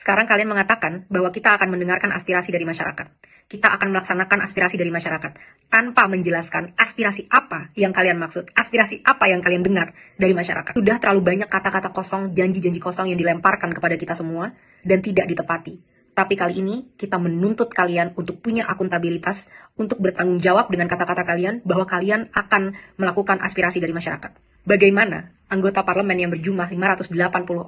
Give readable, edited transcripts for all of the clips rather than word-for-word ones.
Sekarang kalian mengatakan bahwa kita akan mendengarkan aspirasi dari masyarakat. Kita akan melaksanakan aspirasi dari masyarakat tanpa menjelaskan aspirasi apa yang kalian maksud, aspirasi apa yang kalian dengar dari masyarakat. Sudah terlalu banyak kata-kata kosong, janji-janji kosong yang dilemparkan kepada kita semua dan tidak ditepati. Tapi kali ini kita menuntut kalian untuk punya akuntabilitas, untuk bertanggung jawab dengan kata-kata kalian bahwa kalian akan melakukan aspirasi dari masyarakat. Bagaimana anggota parlemen yang berjumlah 580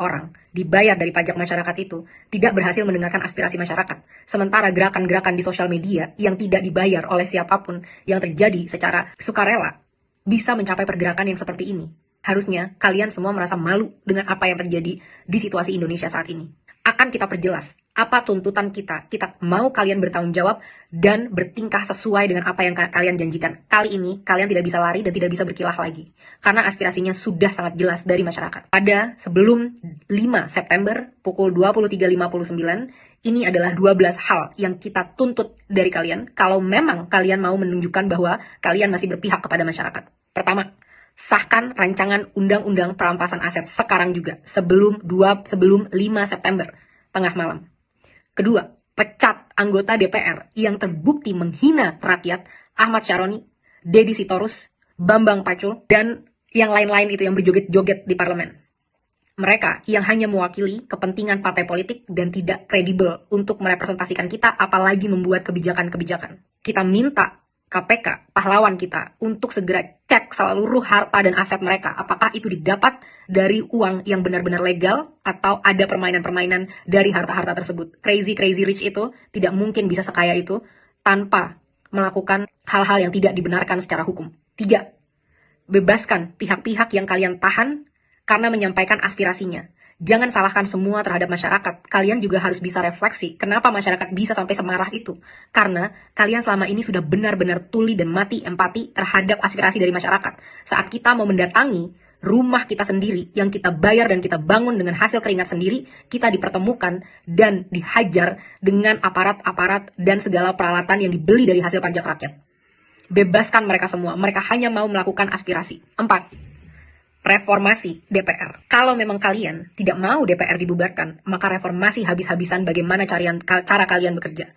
orang dibayar dari pajak masyarakat itu tidak berhasil mendengarkan aspirasi masyarakat, sementara gerakan-gerakan di sosial media yang tidak dibayar oleh siapapun yang terjadi secara sukarela bisa mencapai pergerakan yang seperti ini. Harusnya kalian semua merasa malu dengan apa yang terjadi di situasi Indonesia saat ini. Akan kita perjelas apa tuntutan kita. Kita mau kalian bertanggung jawab dan bertingkah sesuai dengan apa yang kalian janjikan. Kali ini kalian tidak bisa lari dan tidak bisa berkilah lagi. Karena aspirasinya sudah sangat jelas dari masyarakat. Pada sebelum 5 September pukul 23.59, ini adalah 12 hal yang kita tuntut dari kalian kalau memang kalian mau menunjukkan bahwa kalian masih berpihak kepada masyarakat. Pertama, sahkan rancangan undang-undang perampasan aset sekarang juga, sebelum 5 September, tengah malam. Kedua, pecat anggota DPR yang terbukti menghina rakyat, Ahmad Syaroni, Deddy Sitorus, Bambang Pacul, dan yang lain-lain itu yang berjoget-joget di parlemen. Mereka yang hanya mewakili kepentingan partai politik dan tidak kredibel untuk merepresentasikan kita, apalagi membuat kebijakan-kebijakan. Kita minta KPK, pahlawan kita, untuk segera cek seluruh harta dan aset mereka. Apakah itu didapat dari uang yang benar-benar legal atau ada permainan-permainan dari harta-harta tersebut. Crazy rich itu tidak mungkin bisa sekaya itu tanpa melakukan hal-hal yang tidak dibenarkan secara hukum. 3. Bebaskan pihak-pihak yang kalian tahan karena menyampaikan aspirasinya. Jangan salahkan semua terhadap masyarakat. Kalian juga harus bisa refleksi kenapa masyarakat bisa sampai semarah itu. Karena kalian selama ini sudah benar-benar tuli dan mati empati terhadap aspirasi dari masyarakat. Saat kita mau mendatangi rumah kita sendiri yang kita bayar dan kita bangun dengan hasil keringat sendiri, kita dipertemukan dan dihajar dengan aparat-aparat dan segala peralatan yang dibeli dari hasil pajak rakyat. Bebaskan mereka semua. Mereka hanya mau melakukan aspirasi. 4. Reformasi DPR. Kalau memang kalian tidak mau DPR dibubarkan, maka reformasi habis-habisan bagaimana cara kalian bekerja.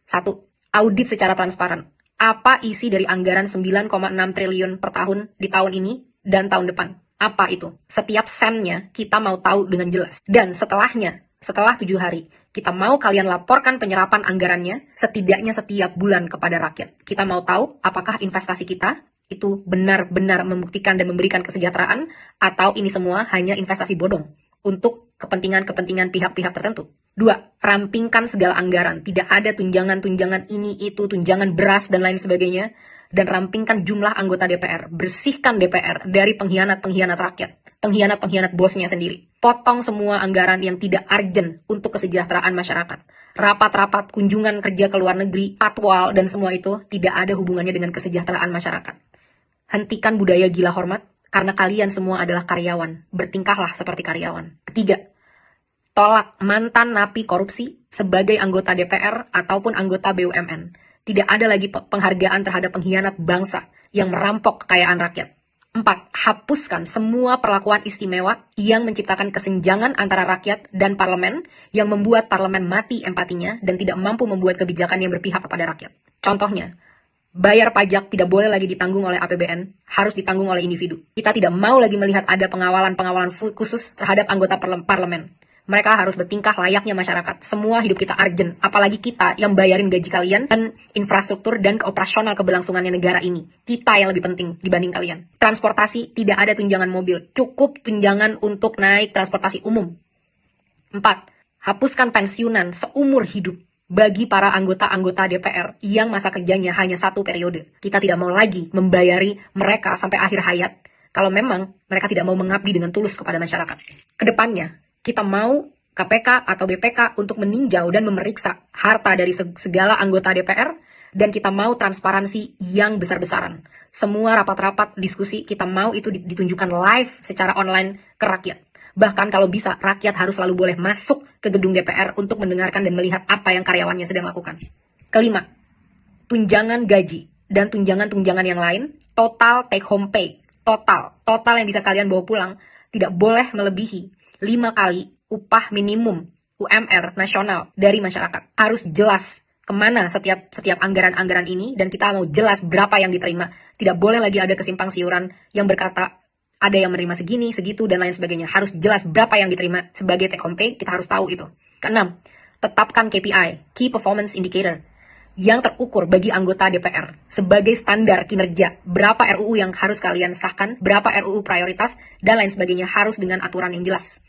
1. Audit secara transparan. Apa isi dari anggaran 9,6 triliun per tahun di tahun ini dan tahun depan? Apa itu? Setiap sennya kita mau tahu dengan jelas. Dan setelahnya, setelah 7 hari, kita mau kalian laporkan penyerapan anggarannya setidaknya setiap bulan kepada rakyat. Kita mau tahu apakah investasi kita itu benar-benar membuktikan dan memberikan kesejahteraan, atau ini semua hanya investasi bodong untuk kepentingan-kepentingan pihak-pihak tertentu. 2. Rampingkan segala anggaran. Tidak ada tunjangan-tunjangan ini, itu, tunjangan beras, dan lain sebagainya. Dan rampingkan jumlah anggota DPR. Bersihkan DPR dari pengkhianat-pengkhianat rakyat. Pengkhianat-pengkhianat bosnya sendiri. Potong semua anggaran yang tidak urgent untuk kesejahteraan masyarakat. Rapat-rapat, kunjungan kerja ke luar negeri, patwal, dan semua itu tidak ada hubungannya dengan kesejahteraan masyarakat. Hentikan budaya gila hormat, karena kalian semua adalah karyawan. Bertingkahlah seperti karyawan. 3. Tolak mantan napi korupsi sebagai anggota DPR ataupun anggota BUMN. Tidak ada lagi penghargaan terhadap pengkhianat bangsa yang merampok kekayaan rakyat. 4. Hapuskan semua perlakuan istimewa yang menciptakan kesenjangan antara rakyat dan parlemen, yang membuat parlemen mati empatinya dan tidak mampu membuat kebijakan yang berpihak kepada rakyat. Contohnya, bayar pajak tidak boleh lagi ditanggung oleh APBN, harus ditanggung oleh individu. Kita tidak mau lagi melihat ada pengawalan khusus terhadap anggota parlemen. Mereka harus bertingkah layaknya masyarakat. Semua hidup kita urgent, apalagi kita yang bayarin gaji kalian dan infrastruktur dan operasional keberlangsungannya negara ini. Kita yang lebih penting dibanding kalian. Transportasi, tidak ada tunjangan mobil, cukup tunjangan untuk naik transportasi umum. 4. Hapuskan pensiunan seumur hidup bagi para anggota-anggota DPR yang masa kerjanya hanya 1 periode. Kita tidak mau lagi membayari mereka sampai akhir hayat kalau memang mereka tidak mau mengabdi dengan tulus kepada masyarakat. Kedepannya, kita mau KPK atau BPK untuk meninjau dan memeriksa harta dari segala anggota DPR, dan kita mau transparansi yang besar-besaran. Semua rapat-rapat, diskusi, kita mau itu ditunjukkan live secara online ke rakyat. Bahkan kalau bisa, rakyat harus selalu boleh masuk ke gedung DPR untuk mendengarkan dan melihat apa yang karyawannya sedang lakukan. 5. Tunjangan gaji dan tunjangan-tunjangan yang lain, total take home pay. Total yang bisa kalian bawa pulang, tidak boleh melebihi 5 kali upah minimum UMR nasional dari masyarakat. Harus jelas kemana setiap anggaran-anggaran ini, dan kita mau jelas berapa yang diterima. Tidak boleh lagi ada kesimpang siuran yang berkata ada yang menerima segini, segitu, dan lain sebagainya. Harus jelas berapa yang diterima sebagai take home pay, kita harus tahu itu. Keenam, tetapkan KPI, Key Performance Indicator, yang terukur bagi anggota DPR sebagai standar kinerja. Berapa RUU yang harus kalian sahkan, berapa RUU prioritas, dan lain sebagainya, harus dengan aturan yang jelas.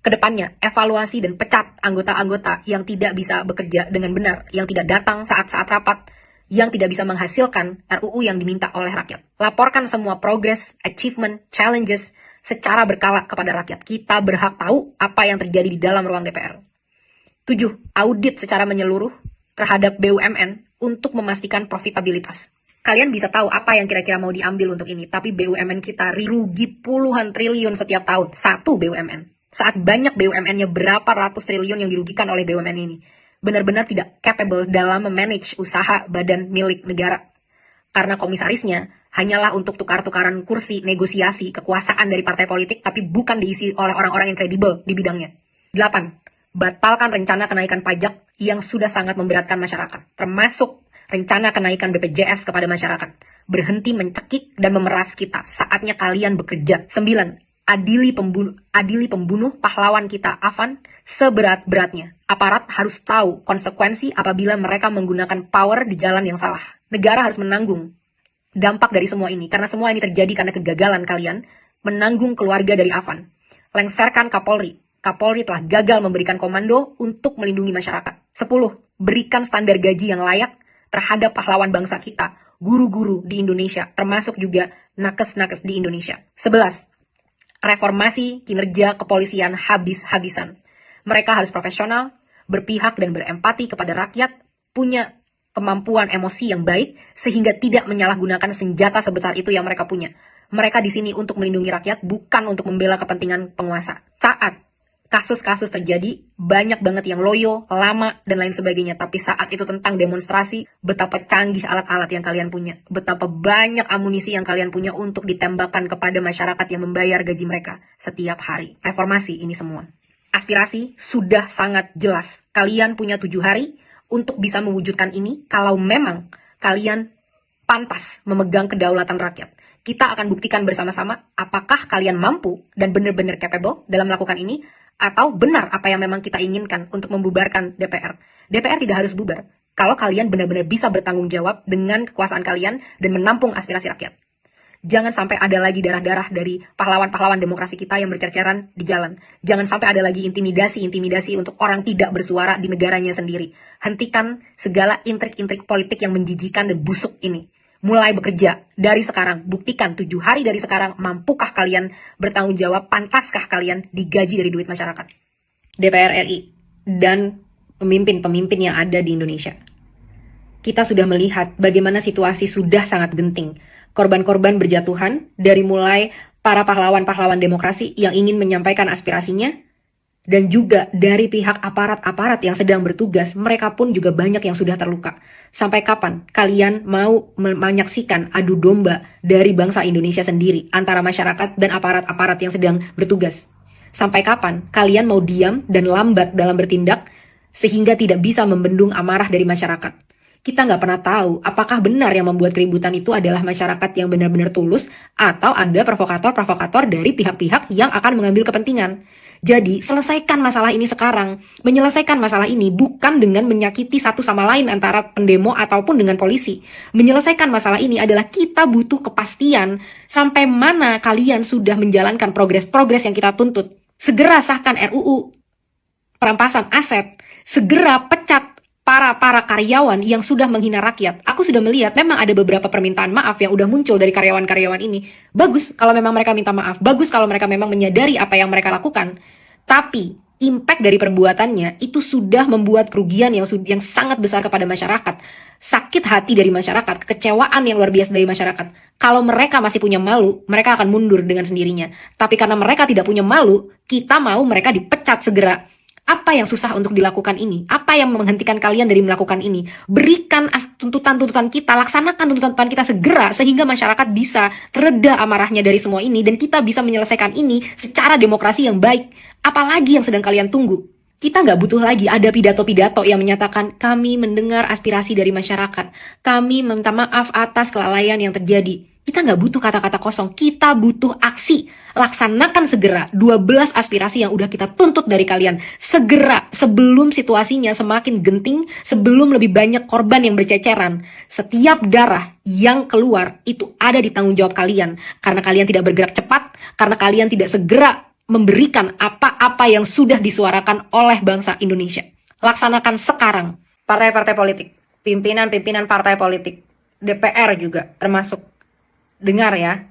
Kedepannya, evaluasi dan pecat anggota-anggota yang tidak bisa bekerja dengan benar, yang tidak datang saat-saat rapat, yang tidak bisa menghasilkan RUU yang diminta oleh rakyat. Laporkan semua progress, achievement, challenges secara berkala kepada rakyat. Kita berhak tahu apa yang terjadi di dalam ruang DPR. 7. Audit secara menyeluruh terhadap BUMN untuk memastikan profitabilitas. Kalian bisa tahu apa yang kira-kira mau diambil untuk ini, tapi BUMN kita rugi puluhan triliun setiap tahun. Satu BUMN. Saat banyak BUMN-nya berapa ratus triliun yang dirugikan oleh BUMN ini. Benar-benar tidak capable dalam memanage usaha badan milik negara. Karena komisarisnya hanyalah untuk tukar-tukaran kursi, negosiasi, kekuasaan dari partai politik, tapi bukan diisi oleh orang-orang yang kredibel di bidangnya. 8. Batalkan rencana kenaikan pajak yang sudah sangat memberatkan masyarakat, termasuk rencana kenaikan BPJS kepada masyarakat. Berhenti mencekik dan memeras kita, saatnya kalian bekerja. 9. Adili pembunuh pahlawan kita, Afan, seberat-beratnya. Aparat harus tahu konsekuensi apabila mereka menggunakan power di jalan yang salah. Negara harus menanggung dampak dari semua ini, karena semua ini terjadi karena kegagalan kalian menanggung keluarga dari Afan. Lengserkan Kapolri. Kapolri telah gagal memberikan komando untuk melindungi masyarakat. 10. Berikan standar gaji yang layak terhadap pahlawan bangsa kita, guru-guru di Indonesia, termasuk juga nakes-nakes di Indonesia. 11. Reformasi kinerja kepolisian habis-habisan. Mereka harus profesional, berpihak dan berempati kepada rakyat, punya kemampuan emosi yang baik, sehingga tidak menyalahgunakan senjata sebesar itu yang mereka punya. Mereka di sini untuk melindungi rakyat, bukan untuk membela kepentingan penguasa. Saat kasus-kasus terjadi, banyak banget yang loyo, lama, dan lain sebagainya. Tapi saat itu tentang demonstrasi, betapa canggih alat-alat yang kalian punya. Betapa banyak amunisi yang kalian punya untuk ditembakkan kepada masyarakat yang membayar gaji mereka setiap hari. Reformasi ini semua. Aspirasi sudah sangat jelas. Kalian punya 7 hari untuk bisa mewujudkan ini kalau memang kalian pantas memegang kedaulatan rakyat. Kita akan buktikan bersama-sama apakah kalian mampu dan benar-benar capable dalam melakukan ini, atau benar apa yang memang kita inginkan untuk membubarkan DPR. DPR tidak harus bubar kalau kalian benar-benar bisa bertanggung jawab dengan kekuasaan kalian dan menampung aspirasi rakyat. Jangan sampai ada lagi darah-darah dari pahlawan-pahlawan demokrasi kita yang bercerceran di jalan. Jangan sampai ada lagi intimidasi-intimidasi untuk orang tidak bersuara di negaranya sendiri. Hentikan segala intrik-intrik politik yang menjijikan dan busuk ini. Mulai bekerja dari sekarang. Buktikan 7 hari dari sekarang, mampukah kalian bertanggung jawab, pantaskah kalian digaji dari duit masyarakat. DPR RI dan pemimpin-pemimpin yang ada di Indonesia. Kita sudah melihat bagaimana situasi sudah sangat genting. Korban-korban berjatuhan dari mulai para pahlawan-pahlawan demokrasi yang ingin menyampaikan aspirasinya, dan juga dari pihak aparat-aparat yang sedang bertugas, mereka pun juga banyak yang sudah terluka. Sampai kapan kalian mau menyaksikan adu domba dari bangsa Indonesia sendiri antara masyarakat dan aparat-aparat yang sedang bertugas? Sampai kapan kalian mau diam dan lambat dalam bertindak sehingga tidak bisa membendung amarah dari masyarakat? Kita nggak pernah tahu apakah benar yang membuat keributan itu adalah masyarakat yang benar-benar tulus, atau ada provokator-provokator dari pihak-pihak yang akan mengambil kepentingan. Jadi, selesaikan masalah ini sekarang. Menyelesaikan masalah ini bukan dengan menyakiti satu sama lain antara pendemo ataupun dengan polisi. Menyelesaikan masalah ini adalah kita butuh kepastian sampai mana kalian sudah menjalankan progres-progres yang kita tuntut. Segera sahkan RUU perampasan aset. Segera pecat para karyawan yang sudah menghina rakyat. Aku sudah melihat memang ada beberapa permintaan maaf yang udah muncul dari karyawan-karyawan ini. Bagus kalau memang mereka minta maaf. Bagus kalau mereka memang menyadari apa yang mereka lakukan. Tapi impact dari perbuatannya itu sudah membuat kerugian yang sangat besar kepada masyarakat. Sakit hati dari masyarakat, kekecewaan yang luar biasa dari masyarakat. Kalau mereka masih punya malu, mereka akan mundur dengan sendirinya. Tapi karena mereka tidak punya malu, kita mau mereka dipecat segera. Apa yang susah untuk dilakukan ini? Apa yang menghentikan kalian dari melakukan ini? Berikan tuntutan-tuntutan kita, laksanakan tuntutan kita segera sehingga masyarakat bisa tereda amarahnya dari semua ini dan kita bisa menyelesaikan ini secara demokrasi yang baik. Apalagi yang sedang kalian tunggu? Kita nggak butuh lagi ada pidato-pidato yang menyatakan kami mendengar aspirasi dari masyarakat. Kami minta maaf atas kelalaian yang terjadi. Kita nggak butuh kata-kata kosong. Kita butuh aksi. Laksanakan segera 12 aspirasi yang udah kita tuntut dari kalian. Segera, sebelum situasinya semakin genting, sebelum lebih banyak korban yang berceceran. Setiap darah yang keluar itu ada di tanggung jawab kalian. Karena kalian tidak bergerak cepat, karena kalian tidak segera memberikan apa-apa yang sudah disuarakan oleh bangsa Indonesia. Laksanakan sekarang. Partai-partai politik, pimpinan-pimpinan partai politik, DPR juga termasuk. Dengar ya,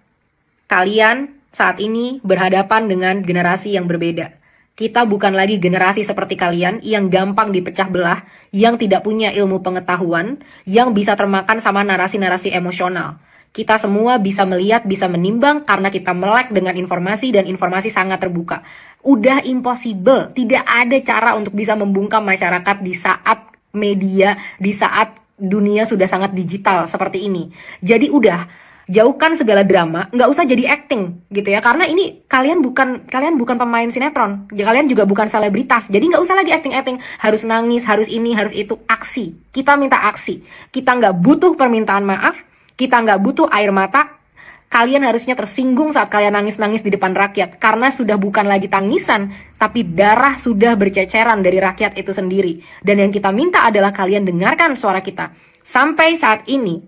kalian saat ini berhadapan dengan generasi yang berbeda. Kita bukan lagi generasi seperti kalian yang gampang dipecah belah, yang tidak punya ilmu pengetahuan, yang bisa termakan sama narasi-narasi emosional. Kita semua bisa melihat, bisa menimbang karena kita melek dengan informasi dan informasi sangat terbuka. Udah impossible, tidak ada cara untuk bisa membungkam masyarakat di saat media, di saat dunia sudah sangat digital seperti ini. Jadi udah, jauhkan segala drama, nggak usah jadi acting gitu ya. Karena ini kalian bukan pemain sinetron, kalian juga bukan selebritas. Jadi nggak usah lagi acting-acting, harus nangis, harus ini, harus itu. Aksi, kita minta aksi. Kita nggak butuh permintaan maaf. Kita nggak butuh air mata. Kalian harusnya tersinggung saat kalian nangis-nangis di depan rakyat. Karena sudah bukan lagi tangisan, tapi darah sudah berceceran dari rakyat itu sendiri. Dan yang kita minta adalah kalian dengarkan suara kita. Sampai saat ini,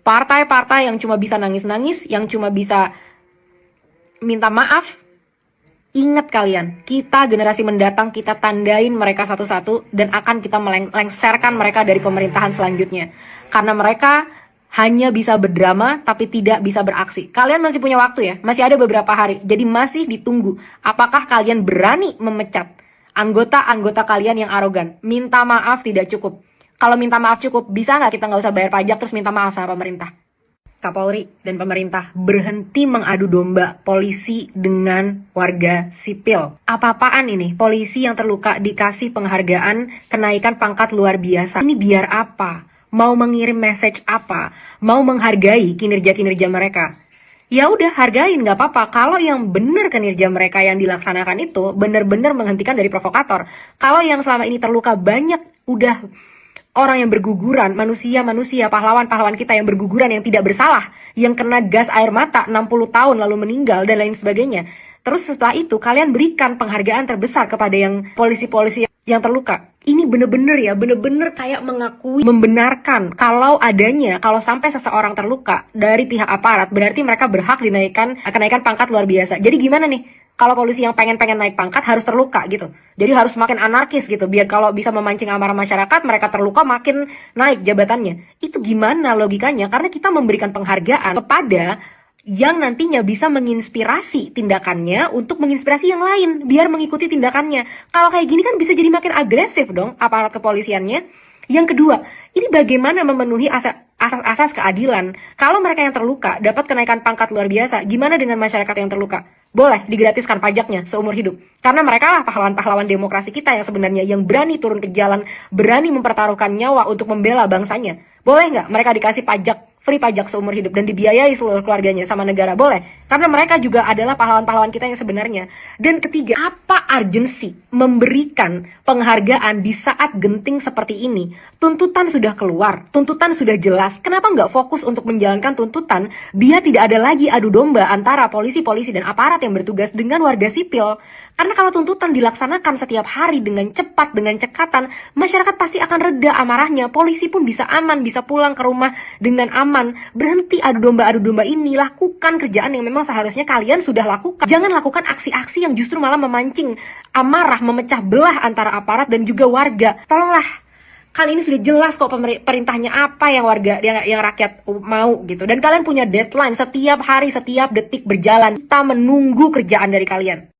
partai-partai yang cuma bisa nangis-nangis, yang cuma bisa minta maaf, ingat kalian, kita generasi mendatang, kita tandain mereka satu-satu dan akan kita melengsarkan mereka dari pemerintahan selanjutnya. Karena mereka hanya bisa berdrama tapi tidak bisa beraksi. Kalian masih punya waktu ya, masih ada beberapa hari. Jadi masih ditunggu. Apakah kalian berani memecat anggota-anggota kalian yang arogan? Minta maaf tidak cukup. Kalau minta maaf cukup, bisa nggak kita nggak usah bayar pajak terus minta maaf sama pemerintah? Kapolri dan pemerintah berhenti mengadu domba polisi dengan warga sipil. Apa-apaan ini? Polisi yang terluka dikasih penghargaan kenaikan pangkat luar biasa. Ini biar apa? Mau mengirim message apa? Mau menghargai kinerja-kinerja mereka? Ya udah, hargain, nggak apa-apa. Kalau yang benar kinerja mereka yang dilaksanakan itu benar-benar menghentikan dari provokator. Kalau yang selama ini terluka banyak, udah orang yang berguguran, manusia-manusia, pahlawan-pahlawan kita yang berguguran, yang tidak bersalah, yang kena gas air mata 60 tahun lalu meninggal dan lain sebagainya. Terus setelah itu kalian berikan penghargaan terbesar kepada yang polisi-polisi yang terluka. Ini bener-bener kayak mengakui, membenarkan kalau sampai seseorang terluka dari pihak aparat, berarti mereka berhak kenaikan pangkat luar biasa. Jadi gimana nih? Kalau polisi yang pengen naik pangkat harus terluka gitu. Jadi harus makin anarkis gitu. Biar kalau bisa memancing amarah masyarakat, mereka terluka makin naik jabatannya. Itu gimana logikanya? Karena kita memberikan penghargaan kepada yang nantinya bisa menginspirasi tindakannya untuk menginspirasi yang lain biar mengikuti tindakannya. Kalau kayak gini kan bisa jadi makin agresif dong aparat kepolisiannya. Yang kedua, ini bagaimana memenuhi asas keadilan. Kalau mereka yang terluka dapat kenaikan pangkat luar biasa, gimana dengan masyarakat yang terluka? Boleh digratiskan pajaknya seumur hidup. Karena mereka lah pahlawan-pahlawan demokrasi kita yang sebenarnya yang berani turun ke jalan, berani mempertaruhkan nyawa untuk membela bangsanya. Boleh nggak mereka dikasih free pajak seumur hidup dan dibiayai seluruh keluarganya sama negara? Boleh. Karena mereka juga adalah pahlawan-pahlawan kita yang sebenarnya. Dan ketiga, apa urgensi memberikan penghargaan di saat genting seperti ini? Tuntutan sudah keluar, tuntutan sudah jelas. Kenapa nggak fokus untuk menjalankan tuntutan biar tidak ada lagi adu domba antara polisi-polisi dan aparat yang bertugas dengan warga sipil? Karena kalau tuntutan dilaksanakan setiap hari dengan cepat, dengan cekatan, masyarakat pasti akan reda amarahnya. Polisi pun bisa aman, bisa pulang ke rumah dengan aman. Berhenti adu domba ini. Lakukan kerjaan yang memang seharusnya kalian sudah lakukan. Jangan lakukan aksi-aksi yang justru malah memancing amarah, memecah belah antara aparat dan juga warga. Tolonglah. Kali ini sudah jelas kok perintahnya apa yang yang rakyat mau gitu. Dan kalian punya deadline setiap hari, setiap detik berjalan. Kita menunggu kerjaan dari kalian.